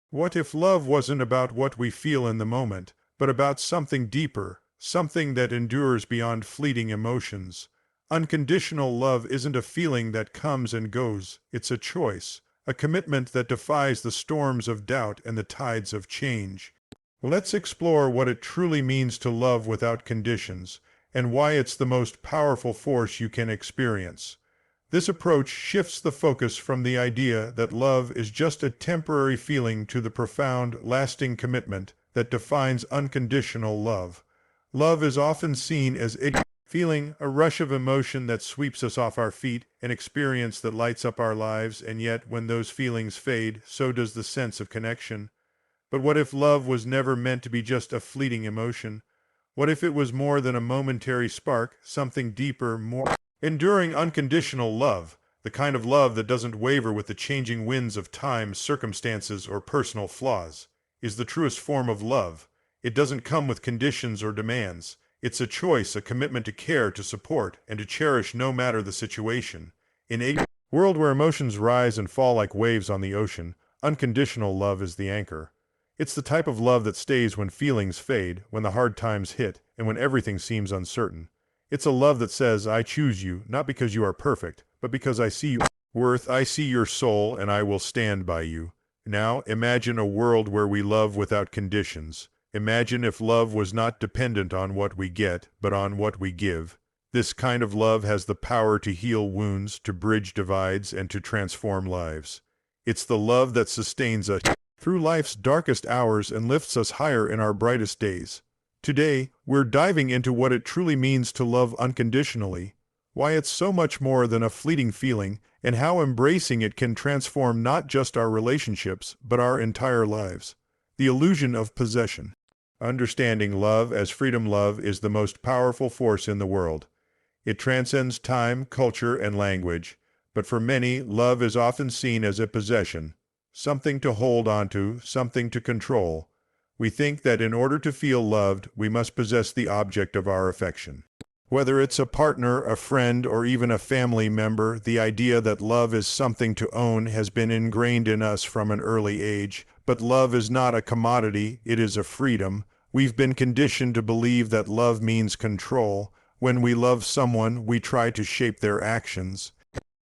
What if love wasn't about what we feel in the moment, but about something deeper, something that endures beyond fleeting emotions? Unconditional love isn't a feeling that comes and goes, it's a choice, a commitment that defies the storms of doubt and the tides of change. Let's explore what it truly means to love without conditions, and why it's the most powerful force you can experience. This approach shifts the focus from the idea that love is just a temporary feeling to the profound, lasting commitment that defines unconditional love. Love is often seen as a feeling, a rush of emotion that sweeps us off our feet, an experience that lights up our lives, and yet when those feelings fade, so does the sense of connection. But what if love was never meant to be just a fleeting emotion? What if it was more than a momentary spark, something deeper, more enduring? Unconditional love, the kind of love that doesn't waver with the changing winds of time, circumstances, or personal flaws, is the truest form of love. It doesn't come with conditions or demands. It's a choice, a commitment to care, to support, and to cherish no matter the situation. In a world where emotions rise and fall like waves on the ocean, unconditional love is the anchor. It's the type of love that stays when feelings fade, when the hard times hit, and when everything seems uncertain. It's a love that says, I choose you, not because you are perfect, but because I see your worth, I see your soul, and I will stand by you. Now, imagine a world where we love without conditions. Imagine if love was not dependent on what we get, but on what we give. This kind of love has the power to heal wounds, to bridge divides, and to transform lives. It's the love that sustains us through life's darkest hours and lifts us higher in our brightest days. Today, we're diving into what it truly means to love unconditionally, why it's so much more than a fleeting feeling, and how embracing it can transform not just our relationships, but our entire lives. The illusion of possession. Understanding love as freedom. Love is the most powerful force in the world. It transcends time, culture, and language, but for many, love is often seen as a possession, something to hold onto, something to control. We think that in order to feel loved, we must possess the object of our affection. Whether it's a partner, a friend, or even a family member, the idea that love is something to own has been ingrained in us from an early age. But love is not a commodity, it is a freedom. We've been conditioned to believe that love means control. When we love someone, we try to shape their actions,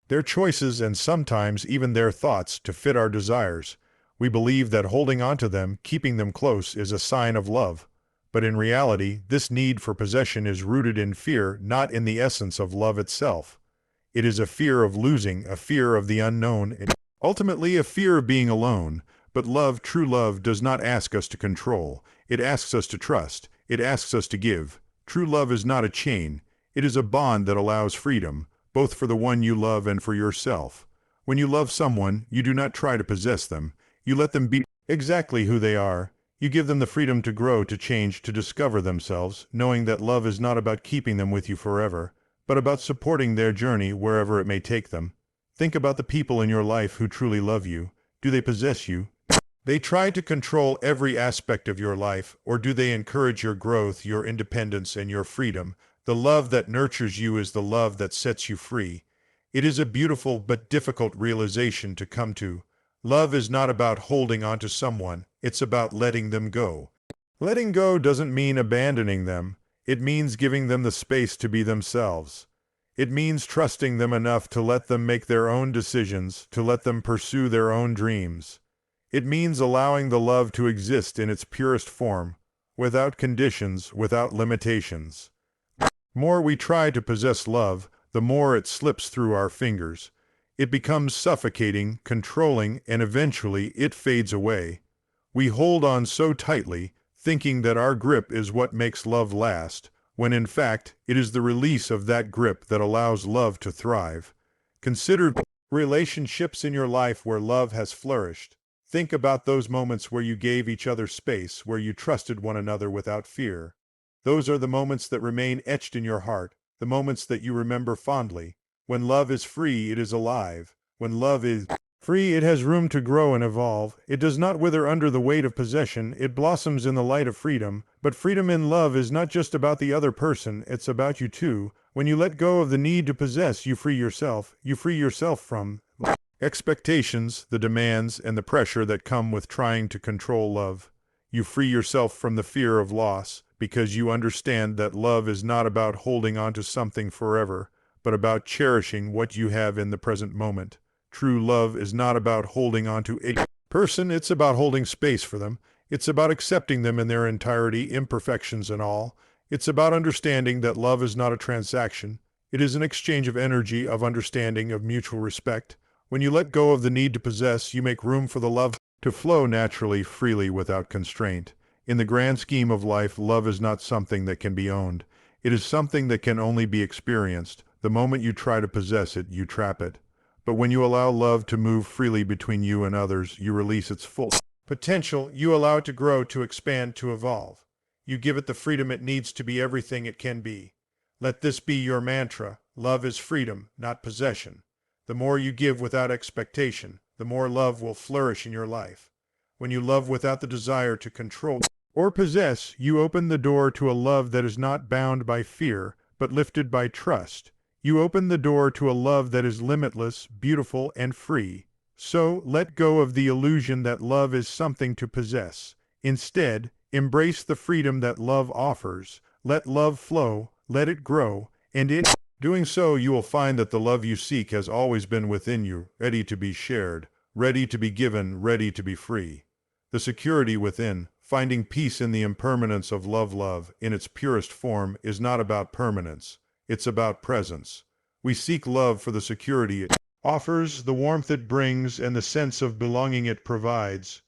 their choices, and sometimes even their thoughts to fit our desires. We believe that holding on to them, keeping them close, is a sign of love. But in reality, this need for possession is rooted in fear, not in the essence of love itself. It is a fear of losing, a fear of the unknown, and ultimately a fear of being alone. But love, true love, does not ask us to control. It asks us to trust. It asks us to give. True love is not a chain. It is a bond that allows freedom, both for the one you love and for yourself. When you love someone, you do not try to possess them. You let them be exactly who they are. You give them the freedom to grow, to change, to discover themselves, knowing that love is not about keeping them with you forever, but about supporting their journey wherever it may take them. Think about the people in your life who truly love you. Do they possess you? They try to control every aspect of your life, or do they encourage your growth, your independence, and your freedom? The love that nurtures you is the love that sets you free. It is a beautiful but difficult realization to come to. Love is not about holding on to someone, it's about letting them go. Letting go doesn't mean abandoning them. It means giving them the space to be themselves. It means trusting them enough to let them make their own decisions, to let them pursue their own dreams. It means allowing the love to exist in its purest form, without conditions, without limitations. The more we try to possess love, the more it slips through our fingers. It becomes suffocating, controlling, and eventually it fades away. We hold on so tightly, thinking that our grip is what makes love last, when in fact, it is the release of that grip that allows love to thrive. Consider relationships in your life where love has flourished. Think about those moments where you gave each other space, where you trusted one another without fear. Those are the moments that remain etched in your heart, the moments that you remember fondly. When love is free, it is alive. When love is free, it has room to grow and evolve. It does not wither under the weight of possession. It blossoms in the light of freedom. But freedom in love is not just about the other person, it's about you too. When you let go of the need to possess, you free yourself. You free yourself from expectations, the demands, and the pressure that come with trying to control love. You free yourself from the fear of loss because you understand that love is not about holding on to something forever, but about cherishing what you have in the present moment. True love is not about holding on to a person, it's about holding space for them. It's about accepting them in their entirety, imperfections and all. It's about understanding that love is not a transaction. It is an exchange of energy, of understanding, of mutual respect. When you let go of the need to possess, you make room for the love to flow naturally, freely, without constraint. In the grand scheme of life, love is not something that can be owned. It is something that can only be experienced. The moment you try to possess it, you trap it. But when you allow love to move freely between you and others, you release its full potential. You allow it to grow, to expand, to evolve. You give it the freedom it needs to be everything it can be. Let this be your mantra. Love is freedom, not possession. The more you give without expectation, the more love will flourish in your life. When you love without the desire to control or possess, you open the door to a love that is not bound by fear, but lifted by trust. You open the door to a love that is limitless, beautiful, and free. So, let go of the illusion that love is something to possess. Instead, embrace the freedom that love offers. Let love flow, let it grow, and in doing so, you will find that the love you seek has always been within you, ready to be shared, ready to be given, ready to be free. The security within, finding peace in the impermanence of love in its purest form, is not about permanence. It's about presence. We seek love for the security it offers, the warmth it brings, and the sense of belonging it provides.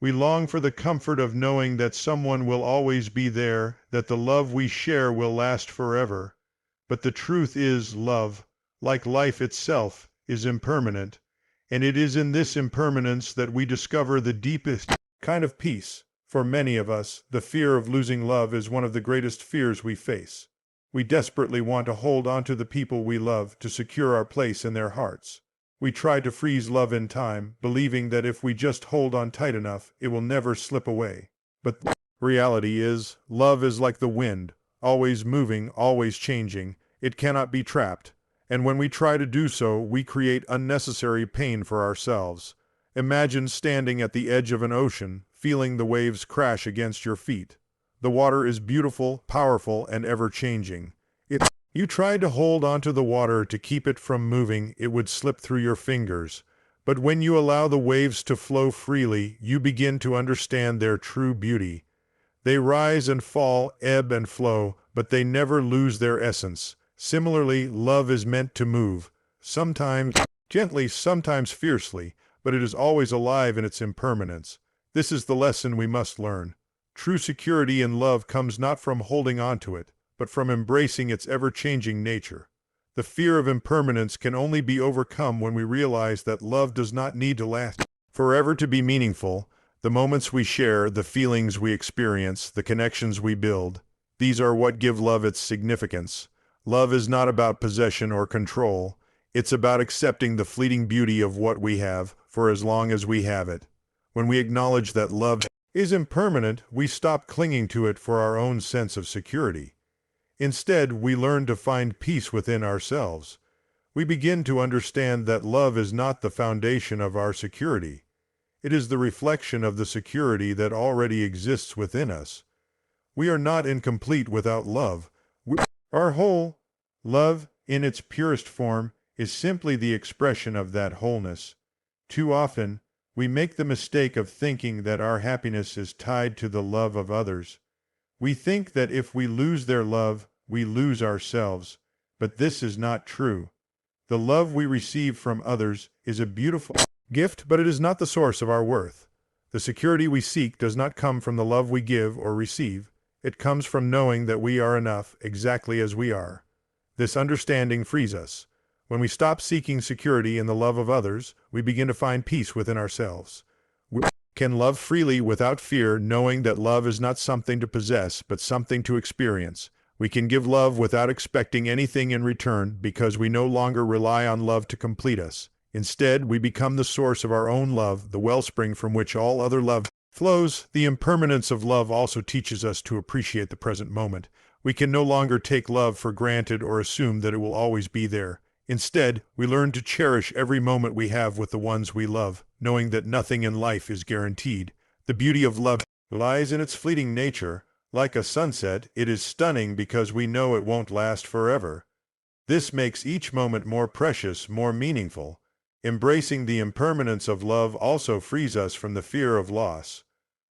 We long for the comfort of knowing that someone will always be there, that the love we share will last forever. But the truth is, love, like life itself, is impermanent, and it is in this impermanence that we discover the deepest kind of peace. For many of us, the fear of losing love is one of the greatest fears we face. We desperately want to hold on to the people we love, to secure our place in their hearts. We try to freeze love in time, believing that if we just hold on tight enough, it will never slip away. But the reality is, love is like the wind, always moving, always changing. It cannot be trapped. And when we try to do so, we create unnecessary pain for ourselves. Imagine standing at the edge of an ocean, feeling the waves crash against your feet. The water is beautiful, powerful, and ever-changing. If you tried to hold onto the water to keep it from moving, it would slip through your fingers. But when you allow the waves to flow freely, you begin to understand their true beauty. They rise and fall, ebb and flow, but they never lose their essence. Similarly, love is meant to move, sometimes gently, sometimes fiercely, but it is always alive in its impermanence. This is the lesson we must learn. True security in love comes not from holding on to it, but from embracing its ever-changing nature. The fear of impermanence can only be overcome when we realize that love does not need to last forever to be meaningful. The moments we share, the feelings we experience, the connections we build, these are what give love its significance. Love is not about possession or control. It's about accepting the fleeting beauty of what we have, for as long as we have it. When we acknowledge that love is impermanent, we stop clinging to it for our own sense of security. Instead, we learn to find peace within ourselves. We begin to understand that love is not the foundation of our security. It is the reflection of the security that already exists within us. We are not incomplete without love. We are whole. Love, in its purest form, is simply the expression of that wholeness. Too often, we make the mistake of thinking that our happiness is tied to the love of others. We think that if we lose their love, we lose ourselves. But this is not true. The love we receive from others is a beautiful gift, but it is not the source of our worth. The security we seek does not come from the love we give or receive. It comes from knowing that we are enough exactly as we are. This understanding frees us. When we stop seeking security in the love of others, we begin to find peace within ourselves. We can love freely without fear, knowing that love is not something to possess, but something to experience. We can give love without expecting anything in return because we no longer rely on love to complete us. Instead, we become the source of our own love, the wellspring from which all other love flows. The impermanence of love also teaches us to appreciate the present moment. We can no longer take love for granted or assume that it will always be there. Instead, we learn to cherish every moment we have with the ones we love, knowing that nothing in life is guaranteed. The beauty of love lies in its fleeting nature. Like a sunset, it is stunning because we know it won't last forever. This makes each moment more precious, more meaningful. Embracing the impermanence of love also frees us from the fear of loss.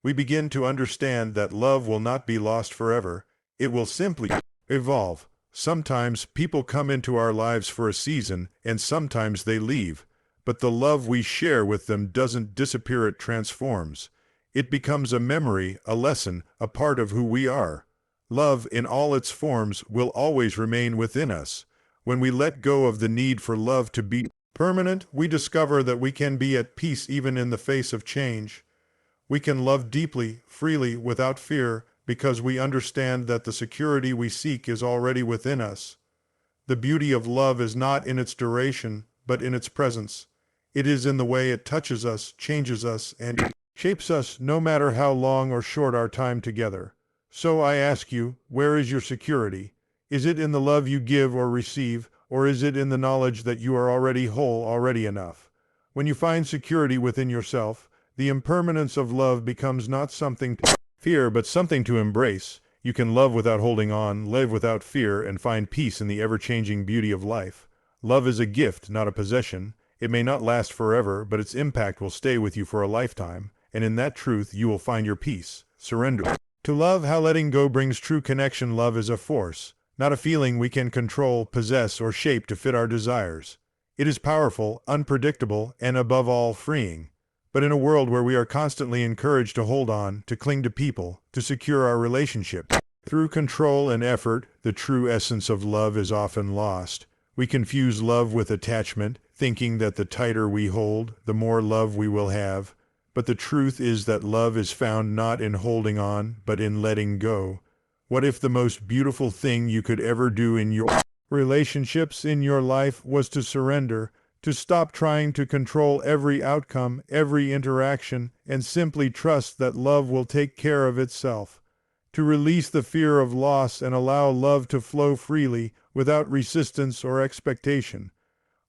We begin to understand that love will not be lost forever. It will simply evolve. Sometimes people come into our lives for a season, and sometimes they leave. But the love we share with them doesn't disappear, it transforms. It becomes a memory, a lesson, a part of who we are. Love, in all its forms, will always remain within us. When we let go of the need for love to be permanent, we discover that we can be at peace even in the face of change. We can love deeply, freely, without fear, because we understand that the security we seek is already within us. The beauty of love is not in its duration, but in its presence. It is in the way it touches us, changes us, and shapes us, no matter how long or short our time together. So I ask you, where is your security? Is it in the love you give or receive, or is it in the knowledge that you are already whole, already enough? When you find security within yourself, the impermanence of love becomes not something to fear, but something to embrace. You can love without holding on, live without fear, and find peace in the ever-changing beauty of life. Love is a gift, not a possession. It may not last forever, but its impact will stay with you for a lifetime, and in that truth you will find your peace. Surrender. To love how letting go brings true connection. Love is a force, not a feeling we can control, possess, or shape to fit our desires. It is powerful, unpredictable, and above all, freeing. But in a world where we are constantly encouraged to hold on, to cling to people, to secure our relationships, through control and effort, the true essence of love is often lost. We confuse love with attachment, thinking that the tighter we hold, the more love we will have. But the truth is that love is found not in holding on, but in letting go. What if the most beautiful thing you could ever do in your relationships, in your life, was to surrender, to stop trying to control every outcome, every interaction, and simply trust that love will take care of itself? To release the fear of loss and allow love to flow freely, without resistance or expectation.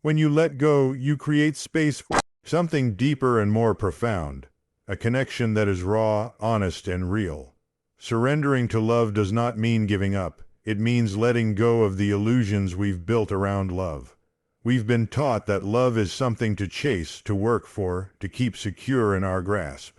When you let go, you create space for something deeper and more profound, a connection that is raw, honest, and real. Surrendering to love does not mean giving up. It means letting go of the illusions we've built around love. We've been taught that love is something to chase, to work for, to keep secure in our grasp.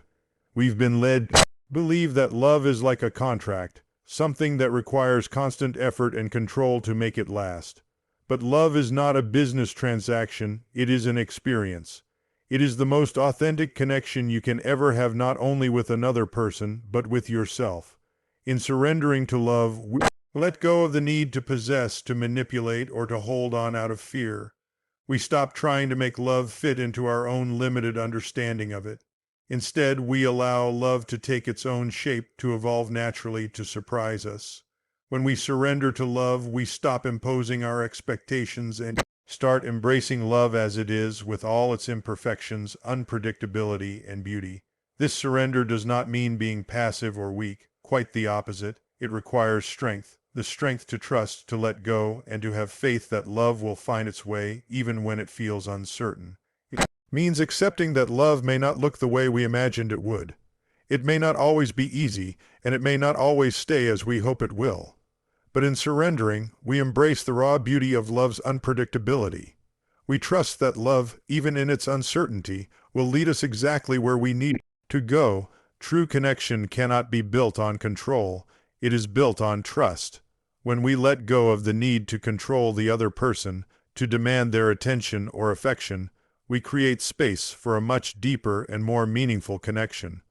We've been led to believe that love is like a contract, something that requires constant effort and control to make it last. But love is not a business transaction, it is an experience. It is the most authentic connection you can ever have, not only with another person, but with yourself. In surrendering to love, we let go of the need to possess, to manipulate, or to hold on out of fear. We stop trying to make love fit into our own limited understanding of it. Instead, we allow love to take its own shape, to evolve naturally, to surprise us. When we surrender to love, we stop imposing our expectations and start embracing love as it is, with all its imperfections, unpredictability, and beauty. This surrender does not mean being passive or weak. Quite the opposite. It requires strength. The strength to trust, to let go, and to have faith that love will find its way, even when it feels uncertain. It means accepting that love may not look the way we imagined it would. It may not always be easy, and it may not always stay as we hope it will. But in surrendering, we embrace the raw beauty of love's unpredictability. We trust that love, even in its uncertainty, will lead us exactly where we need to go. True connection cannot be built on control. It is built on trust. When we let go of the need to control the other person, to demand their attention or affection, we create space for a much deeper and more meaningful connection.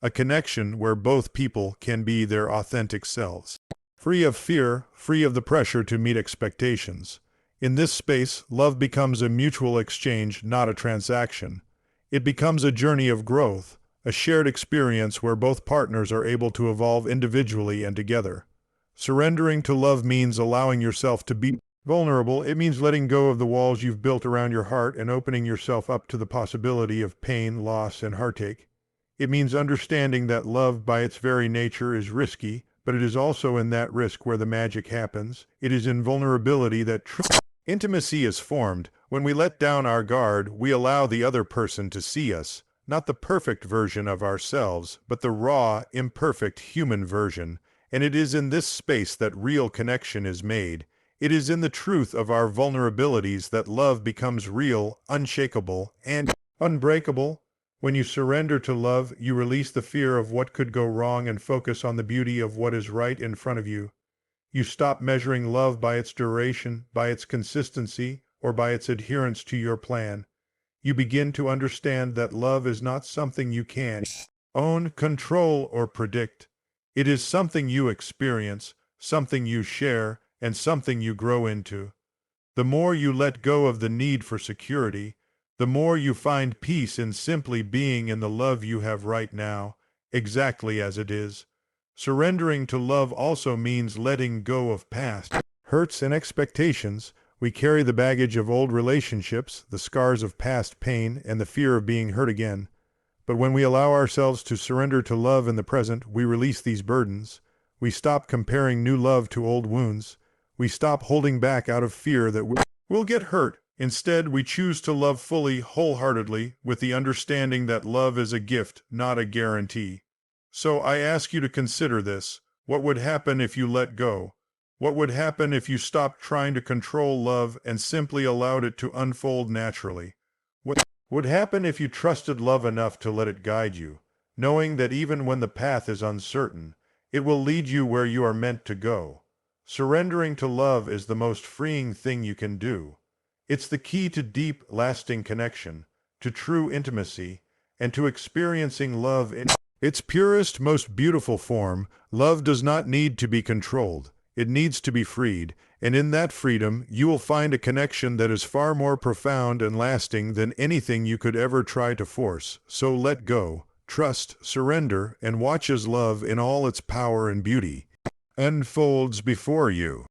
A connection where both people can be their authentic selves. Free of fear, free of the pressure to meet expectations. In this space, love becomes a mutual exchange, not a transaction. It becomes a journey of growth, a shared experience where both partners are able to evolve individually and together. Surrendering to love means allowing yourself to be vulnerable. It means letting go of the walls you've built around your heart and opening yourself up to the possibility of pain, loss, and heartache. It means understanding that love by its very nature is risky, but it is also in that risk where the magic happens. It is in vulnerability that Intimacy is formed when we let down our guard. We allow the other person to see us, not the perfect version of ourselves, but the raw, imperfect human version. And it is in this space that real connection is made. It is in the truth of our vulnerabilities that love becomes real, unshakable, and unbreakable. When you surrender to love, you release the fear of what could go wrong and focus on the beauty of what is right in front of you. You stop measuring love by its duration, by its consistency, or by its adherence to your plan. You begin to understand that love is not something you can own, control, or predict. It is something you experience, something you share, and something you grow into. The more you let go of the need for security, the more you find peace in simply being in the love you have right now, exactly as it is. Surrendering to love also means letting go of past hurts and expectations. We carry the baggage of old relationships, the scars of past pain, and the fear of being hurt again. But when we allow ourselves to surrender to love in the present, we release these burdens. We stop comparing new love to old wounds. We stop holding back out of fear that we'll get hurt. Instead, we choose to love fully, wholeheartedly, with the understanding that love is a gift, not a guarantee. So I ask you to consider this. What would happen if you let go? What would happen if you stopped trying to control love and simply allowed it to unfold naturally? What would happen if you trusted love enough to let it guide you, knowing that even when the path is uncertain, it will lead you where you are meant to go? Surrendering to love is the most freeing thing you can do. It's the key to deep, lasting connection, to true intimacy, and to experiencing love in its purest, most beautiful form. Love does not need to be controlled. It needs to be freed, and in that freedom, you will find a connection that is far more profound and lasting than anything you could ever try to force. So let go, trust, surrender, and watch as love in all its power and beauty unfolds before you.